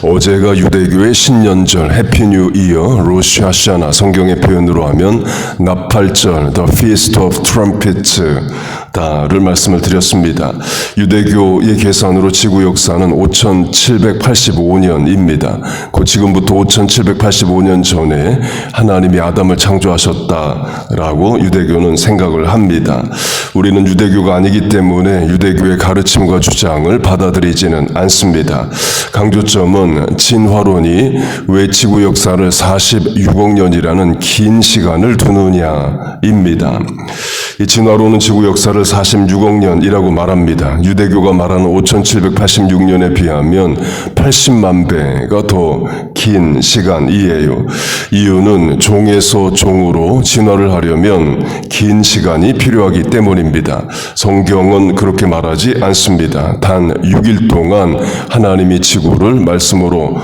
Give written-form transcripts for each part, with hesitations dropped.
어제가 유대교의 신년절 해피 뉴 이어 로시 하샤나, 성경의 표현으로 하면 나팔절 The Feast of Trumpets 다를 말씀을 드렸습니다. 유대교의 계산으로 지구 역사는 5785년입니다. 곧 지금부터 5785년 전에 하나님이 아담을 창조하셨다라고 유대교는 생각을 합니다. 우리는 유대교가 아니기 때문에 유대교의 가르침과 주장을 받아들이지는 않습니다. 강조점은 진화론이 왜 지구 역사를 46억 년이라는 긴 시간을 두느냐입니다. 이 진화론은 지구 역사를 46억 년이라고 말합니다. 유대교가 말하는 5786년에 비하면 80만 배가 더 긴 시간이에요. 이유는 종에서 종으로 진화를 하려면 긴 시간이 필요하기 때문입니다. 성경은 그렇게 말하지 않습니다. 단 6일 동안 하나님이 지구를 말씀으로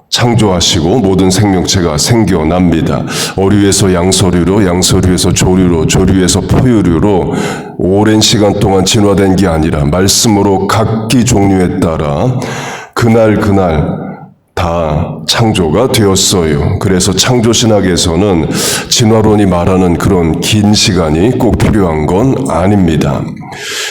창조하시고 모든 생명체가 생겨납니다. 어류에서 양서류로, 양서류에서 조류로, 조류에서 포유류로 오랜 시간 동안 진화된 게 아니라 말씀으로 각기 종류에 따라 그날 다 창조가 되었어요. 그래서 창조신학에서는 진화론이 말하는 그런 긴 시간이 꼭 필요한 건 아닙니다.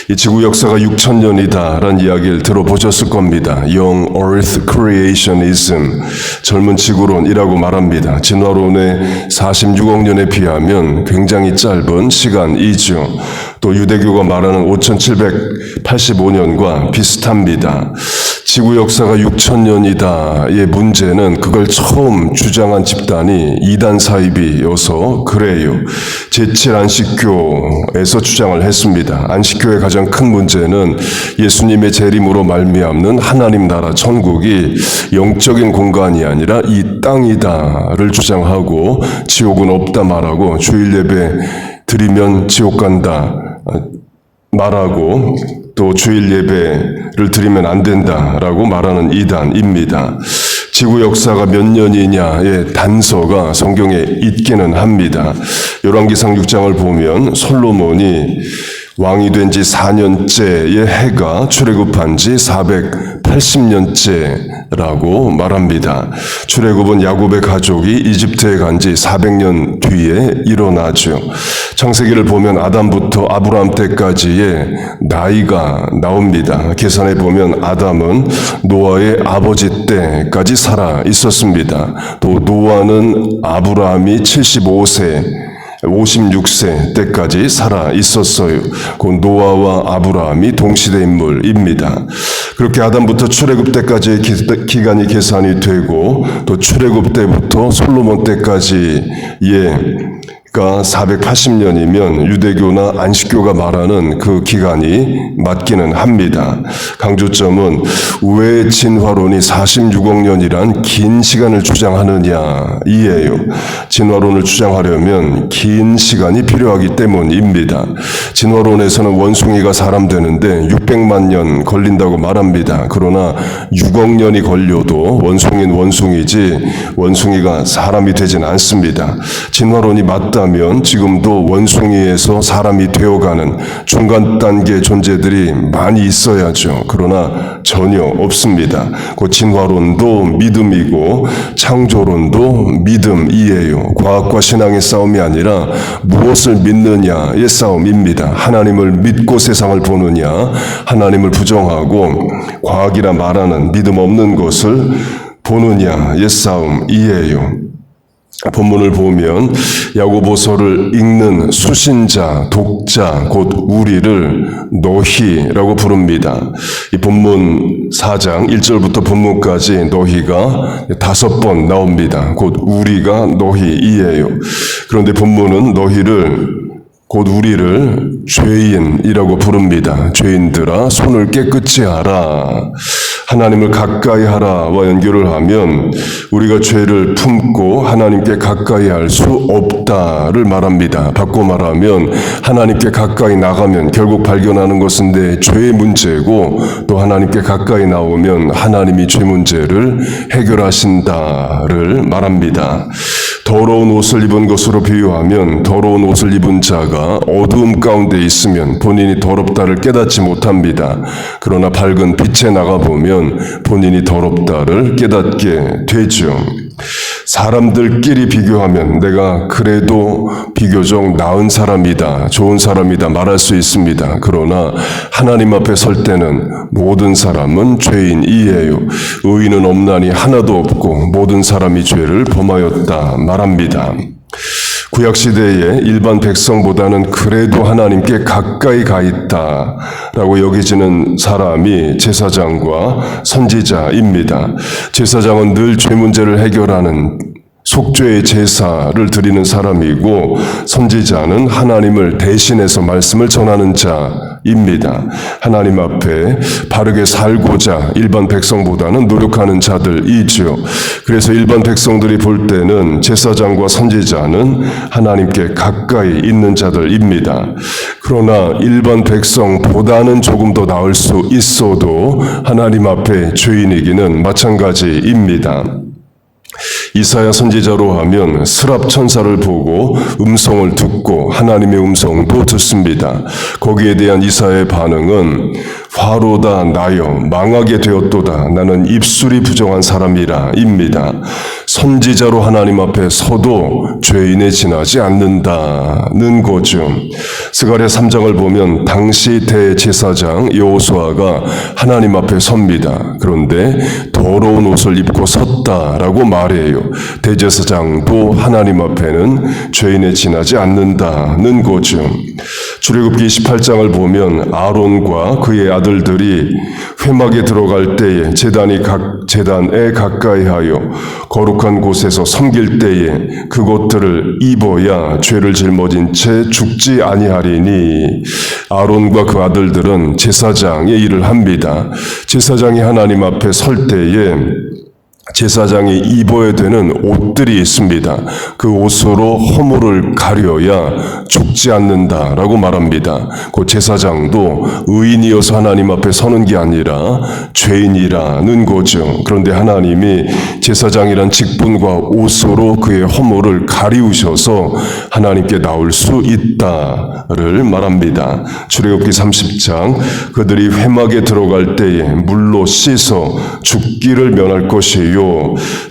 이 지구 역사가 6000년이다라는 이야기를 들어보셨을 겁니다. Young Earth Creationism, 젊은 지구론이라고 말합니다. 진화론의 46억 년에 비하면 굉장히 짧은 시간이죠. 또 유대교가 말하는 5785년과 비슷합니다. 지구 역사가 6000년이다의 문제는 그걸 처음 주장한 집단이 이단 사이비여서 그래요. 제7안식교에서 주장을 했습니다. 안식교의 가장 큰 문제는 예수님의 재림으로 말미암는 하나님 나라 천국이 영적인 공간이 아니라 이 땅이다를 주장하고 지옥은 없다 말하고 주일 예배 드리면 지옥 간다 말하고 또 주일 예배를 드리면 안 된다라고 말하는 이단입니다. 지구 역사가 몇 년이냐의 단서가 성경에 있기는 합니다. 열왕기상 6장을 보면 솔로몬이 왕이 된 지 4년째의 해가 출애굽한 지 480년째라고 말합니다. 출애굽은 야곱의 가족이 이집트에 간 지 400년 뒤에 일어나죠. 창세기를 보면 아담부터 아브라함 때까지의 나이가 나옵니다. 계산해 보면 아담은 노아의 아버지 때까지 살아 있었습니다. 또 노아는 아브라함이 56세 때까지 살아 있었어요. 그 노아와 아브라함이 동시대 인물입니다. 그렇게 아담부터 출애굽 때까지의 기간이 계산이 되고 또 출애굽 때부터 솔로몬 때까지의 480년이면 유대교나 안식교가 말하는 그 기간이 맞기는 합니다. 강조점은 왜 진화론이 46억 년이란 긴 시간을 주장하느냐 이에요. 진화론을 주장하려면 긴 시간이 필요하기 때문입니다. 진화론에서는 원숭이가 사람 되는데 600만 년 걸린다고 말합니다. 그러나 6억 년이 걸려도 원숭이는 원숭이지 원숭이가 사람이 되진 않습니다. 진화론이 맞다면 지금도 원숭이에서 사람이 되어가는 중간 단계 존재들이 많이 있어야죠. 그러나 전혀 없습니다. 그 진화론도 믿음이고 창조론도 믿음이에요. 과학과 신앙의 싸움이 아니라 무엇을 믿느냐의 싸움입니다. 하나님을 믿고 세상을 보느냐, 하나님을 부정하고 과학이라 말하는 믿음 없는 것을 보느냐의 싸움이에요. 본문을 보면 야고보서를 읽는 수신자, 독자, 곧 우리를 너희라고 부릅니다. 이 본문 4장 1절부터 본문까지 너희가 5번 나옵니다. 곧 우리가 너희이에요. 그런데 본문은 너희를 곧 우리를 죄인이라고 부릅니다. 죄인들아 손을 깨끗이 하라. 하나님을 가까이 하라와 연결을 하면 우리가 죄를 품고 하나님께 가까이 할 수 없다를 말합니다. 바꿔 말하면 하나님께 가까이 나가면 결국 발견하는 것은 내 죄의 문제고 또 하나님께 가까이 나오면 하나님이 죄 문제를 해결하신다를 말합니다. 더러운 옷을 입은 것으로 비유하면 더러운 옷을 입은 자가 어두움 가운데 있으면 본인이 더럽다를 깨닫지 못합니다. 그러나 밝은 빛에 나가보면 하면 본인이 더럽다를 깨닫게 되죠. 사람들끼리 비교하면 내가 그래도 비교적 나은 사람이다, 좋은 사람이다 말할 수 있습니다. 그러나 하나님 앞에 설 때는 모든 사람은 죄인이에요. 의인은 없나니 하나도 없고 모든 사람이 죄를 범하였다 말합니다. 구약시대에 일반 백성보다는 그래도 하나님께 가까이 가 있다라고 여겨지는 사람이 제사장과 선지자입니다. 제사장은 늘 죄 문제를 해결하는 속죄의 제사를 드리는 사람이고, 선지자는 하나님을 대신해서 말씀을 전하는 자입니다. 하나님 앞에 바르게 살고자 일반 백성보다는 노력하는 자들이지요. 그래서 일반 백성들이 볼 때는 제사장과 선지자는 하나님께 가까이 있는 자들입니다. 그러나 일반 백성보다는 조금 더 나을 수 있어도 하나님 앞에 죄인이기는 마찬가지입니다. 이사야 선지자로 하면 스랍 천사를 보고 음성을 듣고 하나님의 음성도 듣습니다. 거기에 대한 이사야의 반응은 화로다 나여 망하게 되었도다 나는 입술이 부정한 사람이라 입니다. 선지자로 하나님 앞에 서도 죄인에 지나지 않는다는 거죠. 스가랴 3장을 보면 당시 대제사장 여호수아가 하나님 앞에 섭니다. 그런데 더러운 옷을 입고 섰다라고 말해요. 대제사장도 하나님 앞에는 죄인에 지나지 않는다는 거죠. 출애굽기 28장을 보면 아론과 그의 아들들이 회막에 들어갈 때에 제단에 가까이 하여 거룩한 곳에서 섬길 때에 그것들을 입어야 죄를 짊어진 채 죽지 아니하리니, 아론과 그 아들들은 제사장의 일을 합니다. 제사장이 하나님 앞에 설 때에 제사장이 입어야 되는 옷들이 있습니다. 그 옷으로 허물을 가려야 죽지 않는다라고 말합니다. 그 제사장도 의인이어서 하나님 앞에 서는 게 아니라 죄인이라는 거죠. 그런데 하나님이 제사장이란 직분과 옷으로 그의 허물을 가리우셔서 하나님께 나올 수 있다를 말합니다. 출애굽기 30장 그들이 회막에 들어갈 때에 물로 씻어 죽기를 면할 것이요,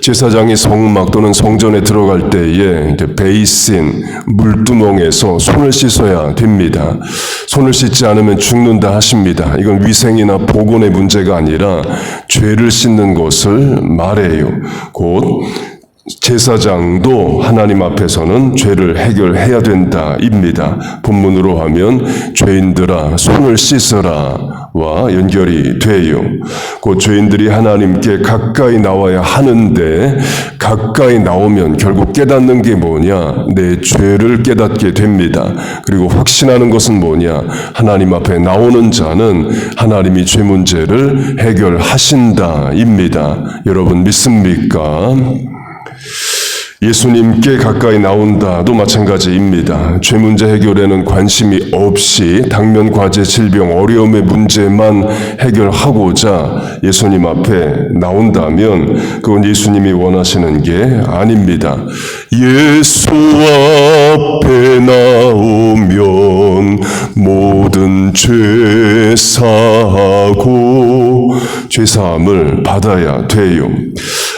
제사장이 성막 또는 성전에 들어갈 때에 베이신 물두멍에서 손을 씻어야 됩니다. 손을 씻지 않으면 죽는다 하십니다. 이건 위생이나 보건의 문제가 아니라 죄를 씻는 것을 말해요. 곧 제사장도 하나님 앞에서는 죄를 해결해야 된다입니다. 본문으로 하면 죄인들아 손을 씻으라와 연결이 돼요. 그 죄인들이 하나님께 가까이 나와야 하는데, 가까이 나오면 결국 깨닫는 게 뭐냐? 내 죄를 깨닫게 됩니다. 그리고 확신하는 것은 뭐냐? 하나님 앞에 나오는 자는 하나님이 죄 문제를 해결하신다입니다. 여러분 믿습니까? 예수님께 가까이 나온다도 마찬가지입니다. 죄 문제 해결에는 관심이 없이 당면, 과제, 질병, 어려움의 문제만 해결하고자 예수님 앞에 나온다면 그건 예수님이 원하시는 게 아닙니다. 예수 앞에 나오면 모든 죄 사하고 죄사함을 받아야 돼요.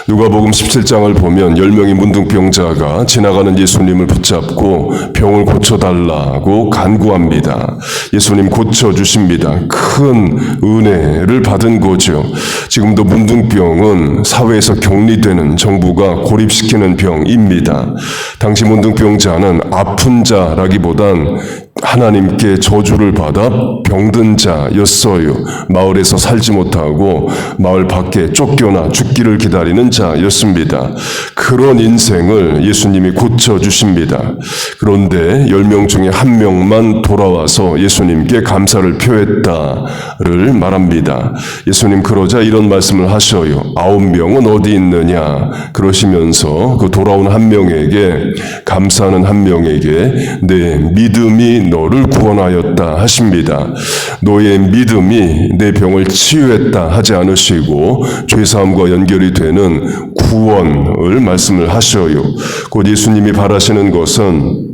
누가복음 17장을 보면 10명의 문둥병자가 지나가는 예수님을 붙잡고 병을 고쳐달라고 간구합니다. 예수님 고쳐주십니다. 큰 은혜를 받은 거죠. 지금도 문둥병은 사회에서 격리되는, 정부가 고립시키는 병입니다. 당시 문둥병자는 아픈 자라기보단 하나님께 저주를 받아 병든 자였어요. 마을에서 살지 못하고 마을 밖에 쫓겨나 죽기를 기다리는 자였습니다. 그런 인생을 예수님이 고쳐주십니다. 그런데 10명 중에 1명만 돌아와서 예수님께 감사를 표했다를 말합니다. 예수님 그러자 이런 말씀을 하셔요. 9명은 어디 있느냐? 그러시면서 그 돌아온 1명에게, 감사하는 1명에게 내 믿음이 너를 구원하였다 하십니다. 너의 믿음이 내 병을 치유했다 하지 않으시고 죄사함과 연결이 되는 구원을 말씀을 하셔요. 곧 예수님이 바라시는 것은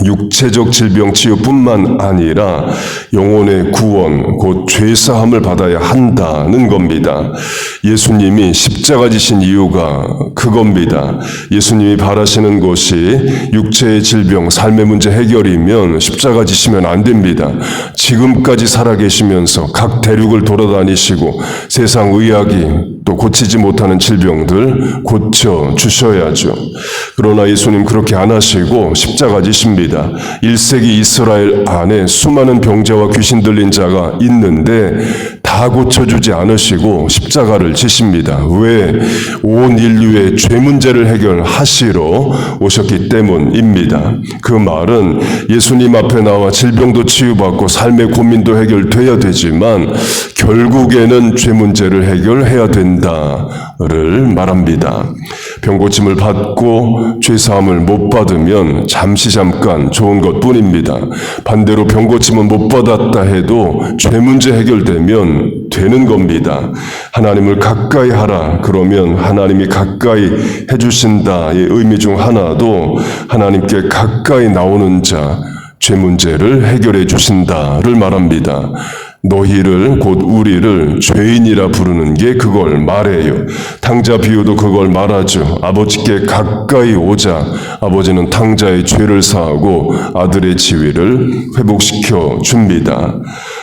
육체적 질병 치유뿐만 아니라 영혼의 구원, 곧 죄사함을 받아야 한다는 겁니다. 예수님이 십자가 지신 이유가 그겁니다. 예수님이 바라시는 것이 육체의 질병, 삶의 문제 해결이면 십자가 지시면 안 됩니다. 지금까지 살아계시면서 각 대륙을 돌아다니시고 세상 의학이 또 고치지 못하는 질병들 고쳐 주셔야죠. 그러나 예수님 그렇게 안 하시고 십자가 지십니다. 1세기 이스라엘 안에 수많은 병자와 귀신 들린 자가 있는데 다 고쳐주지 않으시고 십자가를 지십니다. 왜? 온 인류의 죄 문제를 해결하시러 오셨기 때문입니다. 그 말은 예수님 앞에 나와 질병도 치유받고 삶의 고민도 해결돼야 되지만 결국에는 죄 문제를 해결해야 된다를 말합니다. 병고침을 받고 죄사함을 못 받으면 잠깐 좋은 것뿐입니다. 반대로 병고침은 못 받았다 해도 죄 문제 해결되면 되는 겁니다. 하나님을 가까이 하라 그러면 하나님이 가까이 해주신다의 의미 중 하나도 하나님께 가까이 나오는 자 죄 문제를 해결해 주신다를 말합니다. 너희를 곧 우리를 죄인이라 부르는 게 그걸 말해요. 탕자 비유도 그걸 말하죠. 아버지께 가까이 오자 아버지는 탕자의 죄를 사하고 아들의 지위를 회복시켜 줍니다.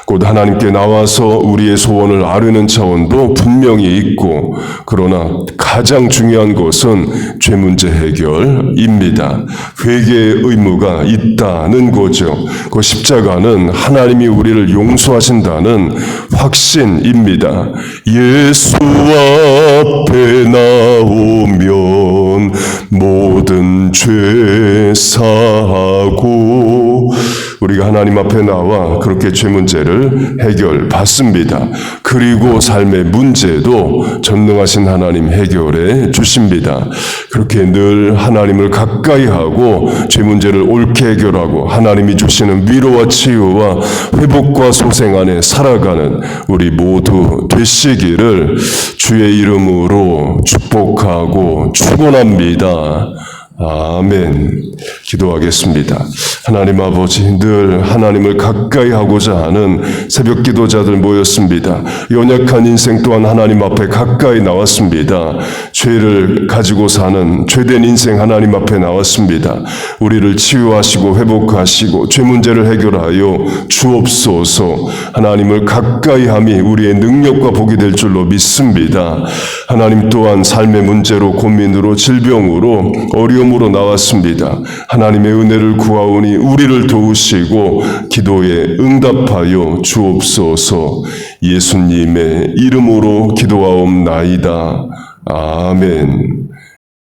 곧 하나님께 나와서 우리의 소원을 아뢰는 차원도 분명히 있고 그러나 가장 중요한 것은 죄 문제 해결입니다. 회개의 의무가 있다는 거죠. 그 십자가는 하나님이 우리를 용서하신다는 확신입니다. 예수 앞에 나오면 모든 죄 사하고 우리가 하나님 앞에 나와 그렇게 죄 문제를 해결받습니다. 그리고 삶의 문제도 전능하신 하나님 해결해 주십니다. 그렇게 늘 하나님을 가까이 하고 죄 문제를 옳게 해결하고 하나님이 주시는 위로와 치유와 회복과 소생 안에 살아가는 우리 모두 되시기를 주의 이름으로 축복하고 축원합니다. 아멘. 기도하겠습니다. 하나님 아버지, 늘 하나님을 가까이 하고자 하는 새벽 기도자들 모였습니다. 연약한 인생 또한 하나님 앞에 가까이 나왔습니다. 죄를 가지고 사는 죄된 인생 하나님 앞에 나왔습니다. 우리를 치유하시고 회복하시고 죄 문제를 해결하여 주옵소서. 하나님을 가까이 함이 우리의 능력과 복이 될 줄로 믿습니다. 하나님 또한 삶의 문제로 고민으로 질병으로 어려움으로 나왔습니다. 하나님의 은혜를 구하오니 우리를 도우시고 기도에 응답하여 주옵소서. 예수님의 이름으로 기도하옵나이다. 아멘.